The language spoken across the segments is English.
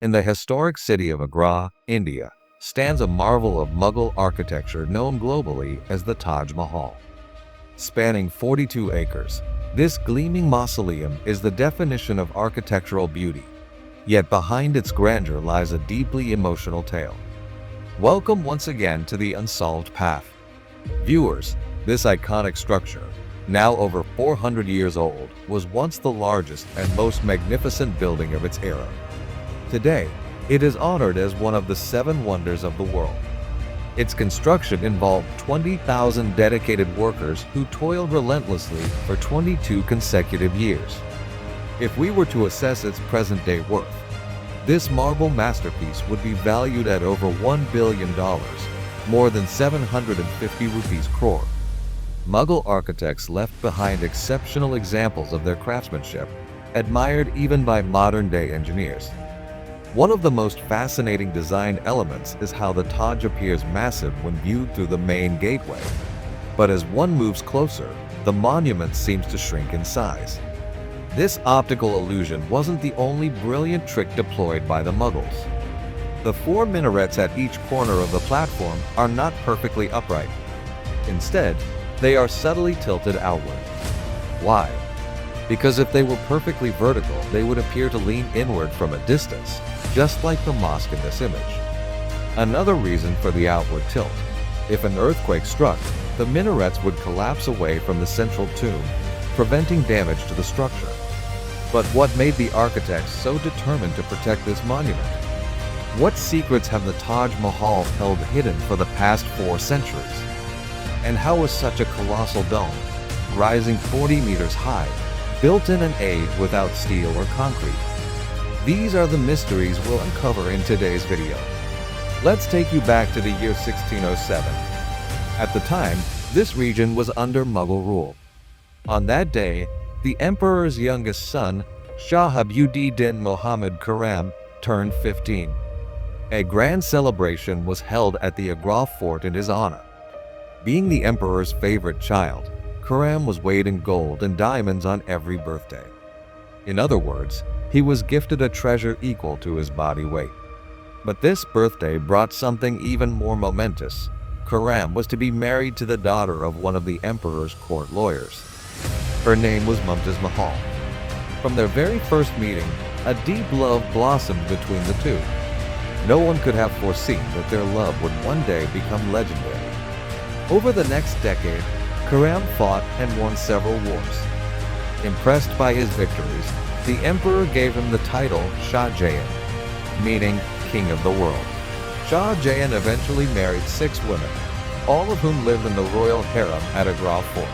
In the historic city of Agra, India, stands a marvel of Mughal architecture known globally as the Taj Mahal. Spanning 42 acres, this gleaming mausoleum is the definition of architectural beauty. Yet behind its grandeur lies a deeply emotional tale. Welcome once again to the Unsolved Path. Viewers, this iconic structure, now over 400 years old, was once the largest and most magnificent building of its era. Today, it is honored as one of the 7 wonders of the world. Its construction involved 20,000 dedicated workers who toiled relentlessly for 22 consecutive years. If we were to assess its present-day worth, this marble masterpiece would be valued at over $1 billion, more than 750 rupees crore. Mughal architects left behind exceptional examples of their craftsmanship, admired even by modern-day engineers. One of the most fascinating design elements is how the Taj appears massive when viewed through the main gateway. But as one moves closer, the monument seems to shrink in size. This optical illusion wasn't the only brilliant trick deployed by the Mughals. The 4 minarets at each corner of the platform are not perfectly upright. Instead, they are subtly tilted outward. Why? Because if they were perfectly vertical, they would appear to lean inward from a distance, just like the mosque in this image. Another reason for the outward tilt: if an earthquake struck, the minarets would collapse away from the central tomb, preventing damage to the structure. But what made the architects so determined to protect this monument? What secrets have the Taj Mahal held hidden for the past 4 centuries? And how was such a colossal dome, rising 40 meters high, built in an age without steel or concrete? These are the mysteries we'll uncover in today's video. Let's take you back to the year 1607. At the time, this region was under Mughal rule. On that day, the emperor's youngest son, Shah Jahan Muhammad Khurram, turned 15. A grand celebration was held at the Agra fort in his honor. Being the emperor's favorite child, Khurram was weighed in gold and diamonds on every birthday. In other words, he was gifted a treasure equal to his body weight. But this birthday brought something even more momentous. Khurram was to be married to the daughter of one of the emperor's court lawyers. Her name was Mumtaz Mahal. From their very first meeting, a deep love blossomed between the two. No one could have foreseen that their love would one day become legendary. Over the next decade, Khurram fought and won several wars. Impressed by his victories, the emperor gave him the title Shah Jahan, meaning King of the World. Shah Jahan eventually married 6 women, all of whom lived in the royal harem at Agra fort.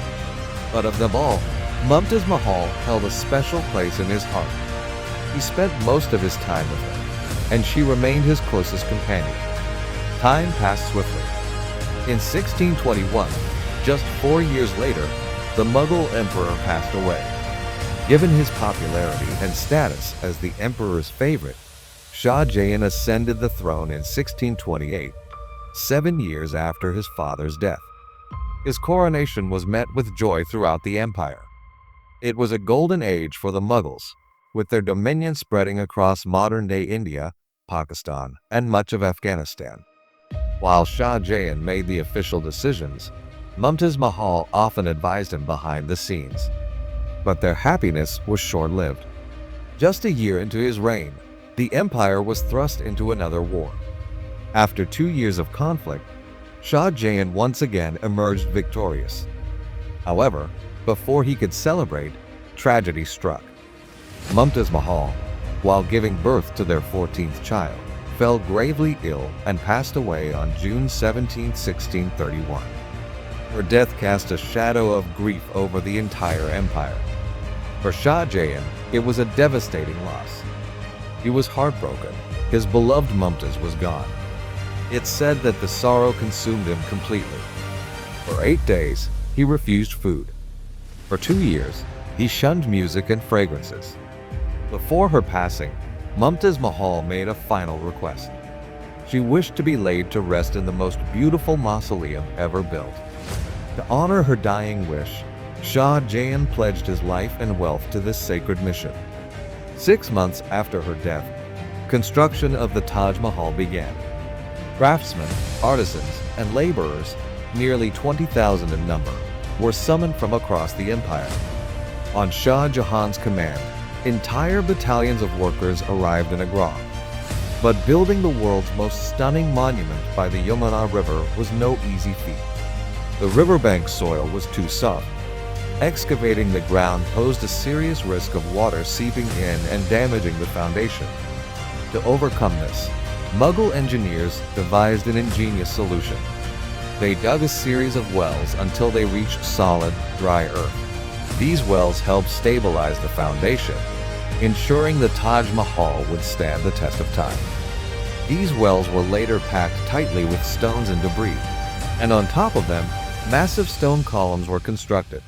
But of them all, Mumtaz Mahal held a special place in his heart. He spent most of his time with her, and she remained his closest companion. Time passed swiftly. In 1621, just 4 years later, the Mughal emperor passed away. Given his popularity and status as the emperor's favorite, Shah Jahan ascended the throne in 1628, 7 years after his father's death. His coronation was met with joy throughout the empire. It was a golden age for the Mughals, with their dominion spreading across modern-day India, Pakistan, and much of Afghanistan. While Shah Jahan made the official decisions, Mumtaz Mahal often advised him behind the scenes. But their happiness was short-lived. Just a year into his reign, the empire was thrust into another war. After 2 years of conflict, Shah Jahan once again emerged victorious. However, before he could celebrate, tragedy struck. Mumtaz Mahal, while giving birth to their 14th child, fell gravely ill and passed away on June 17, 1631. Her death cast a shadow of grief over the entire empire. For Shah Jahan, it was a devastating loss. He was heartbroken. His beloved Mumtaz was gone. It's said that the sorrow consumed him completely. For 8 days, he refused food. For 2 years, he shunned music and fragrances. Before her passing, Mumtaz Mahal made a final request. She wished to be laid to rest in the most beautiful mausoleum ever built. To honor her dying wish, Shah Jahan pledged his life and wealth to this sacred mission. 6 months after her death, construction of the Taj Mahal began. Craftsmen, artisans, and laborers, nearly 20,000 in number, were summoned from across the empire. On Shah Jahan's command, entire battalions of workers arrived in Agra. But building the world's most stunning monument by the Yamuna River was no easy feat. The riverbank soil was too soft. Excavating the ground posed a serious risk of water seeping in and damaging the foundation. To overcome this, Mughal engineers devised an ingenious solution. They dug a series of wells until they reached solid, dry earth. These wells helped stabilize the foundation, ensuring the Taj Mahal would stand the test of time. These wells were later packed tightly with stones and debris, and on top of them, massive stone columns were constructed.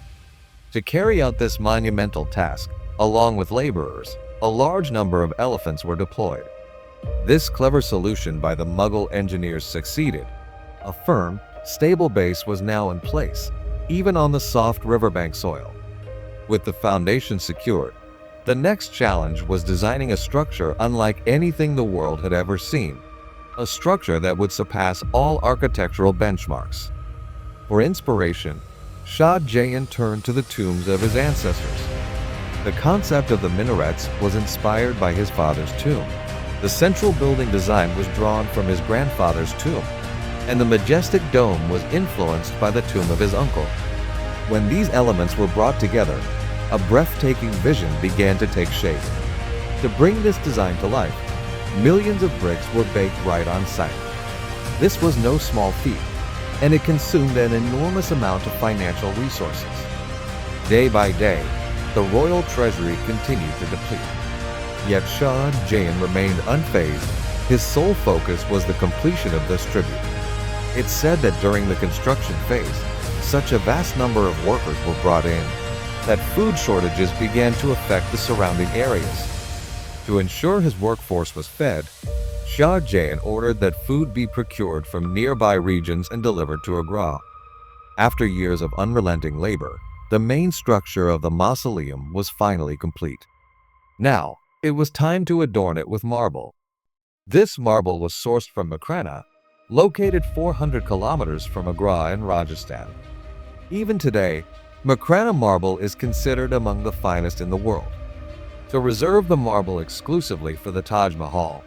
To carry out this monumental task, along with laborers, a large number of elephants were deployed. This clever solution by the Mughal engineers succeeded. A firm, stable base was now in place, even on the soft riverbank soil. With the foundation secured, the next challenge was designing a structure unlike anything the world had ever seen, a structure that would surpass all architectural benchmarks. For inspiration, Shah Jahan turned to the tombs of his ancestors. The concept of the minarets was inspired by his father's tomb. The central building design was drawn from his grandfather's tomb, and the majestic dome was influenced by the tomb of his uncle. When these elements were brought together, a breathtaking vision began to take shape. To bring this design to life, millions of bricks were baked right on site. This was no small feat, and it consumed an enormous amount of financial resources. Day by day, the royal treasury continued to deplete. Yet Shah Jahan remained unfazed. His sole focus was the completion of this tribute. It's said that during the construction phase, such a vast number of workers were brought in that food shortages began to affect the surrounding areas. To ensure his workforce was fed, Shah Jahan ordered that food be procured from nearby regions and delivered to Agra. After years of unrelenting labor, the main structure of the mausoleum was finally complete. Now, it was time to adorn it with marble. This marble was sourced from Makrana, located 400 kilometers from Agra in Rajasthan. Even today, Makrana marble is considered among the finest in the world. To reserve the marble exclusively for the Taj Mahal,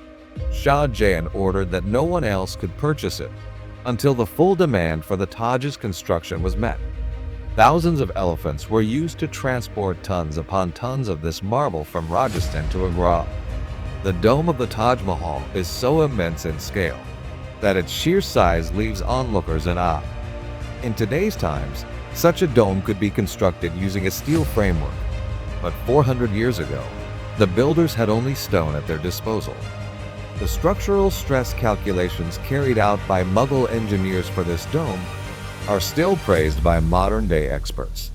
Shah Jahan ordered that no one else could purchase it until the full demand for the Taj's construction was met. Thousands of elephants were used to transport tons upon tons of this marble from Rajasthan to Agra. The dome of the Taj Mahal is so immense in scale that its sheer size leaves onlookers in awe. In today's times, such a dome could be constructed using a steel framework, but 400 years ago, the builders had only stone at their disposal. The structural stress calculations carried out by Mughal engineers for this dome are still praised by modern-day experts.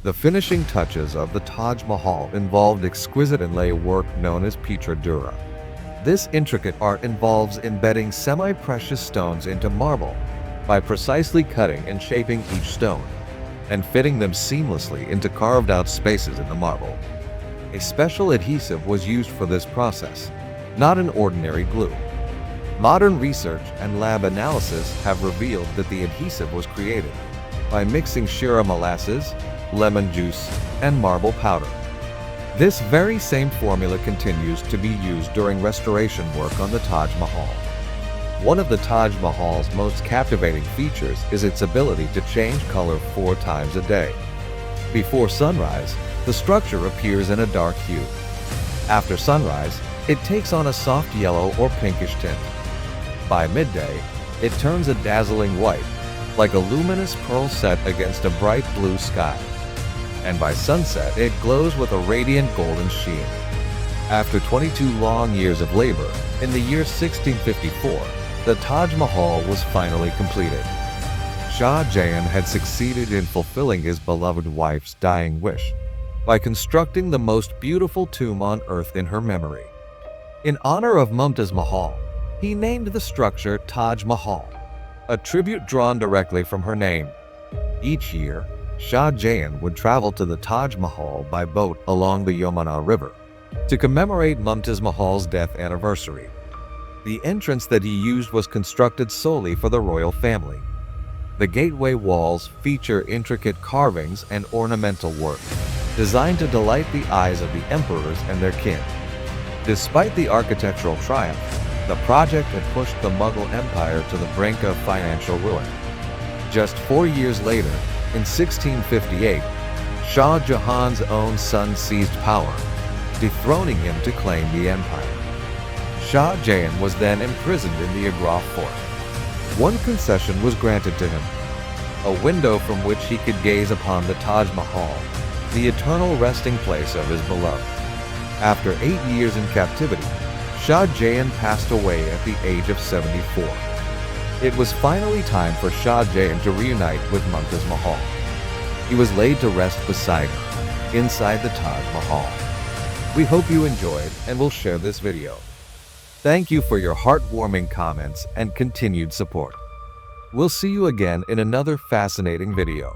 The finishing touches of the Taj Mahal involved exquisite inlay work known as Petra Dura. This intricate art involves embedding semi-precious stones into marble by precisely cutting and shaping each stone and fitting them seamlessly into carved-out spaces in the marble. A special adhesive was used for this process, not an ordinary glue. Modern research and lab analysis have revealed that the adhesive was created by mixing shira molasses, lemon juice, and marble powder. This very same formula continues to be used during restoration work on the Taj Mahal. One of the Taj Mahal's most captivating features is its ability to change color 4 times a day. Before sunrise, the structure appears in a dark hue. After sunrise, it takes on a soft yellow or pinkish tint. By midday, it turns a dazzling white, like a luminous pearl set against a bright blue sky. And by sunset, it glows with a radiant golden sheen. After 22 long years of labor, in the year 1654, the Taj Mahal was finally completed. Shah Jahan had succeeded in fulfilling his beloved wife's dying wish by constructing the most beautiful tomb on earth in her memory. In honor of Mumtaz Mahal, he named the structure Taj Mahal, a tribute drawn directly from her name. Each year, Shah Jahan would travel to the Taj Mahal by boat along the Yamuna River, To commemorate Mumtaz Mahal's death anniversary, the entrance that he used was constructed solely for the royal family. The gateway walls feature intricate carvings and ornamental work, designed to delight the eyes of the emperors and their kin. Despite the architectural triumph, the project had pushed the Mughal Empire to the brink of financial ruin. Just 4 years later, in 1658, Shah Jahan's own son seized power, dethroning him to claim the empire. Shah Jahan was then imprisoned in the Agra fort. One concession was granted to him: a window from which he could gaze upon the Taj Mahal, the eternal resting place of his beloved. After 8 years in captivity, Shah Jahan passed away at the age of 74. It was finally time for Shah Jahan to reunite with Mumtaz Mahal. He was laid to rest beside her, inside the Taj Mahal. We hope you enjoyed and will share this video. Thank you for your heartwarming comments and continued support. We'll see you again in another fascinating video.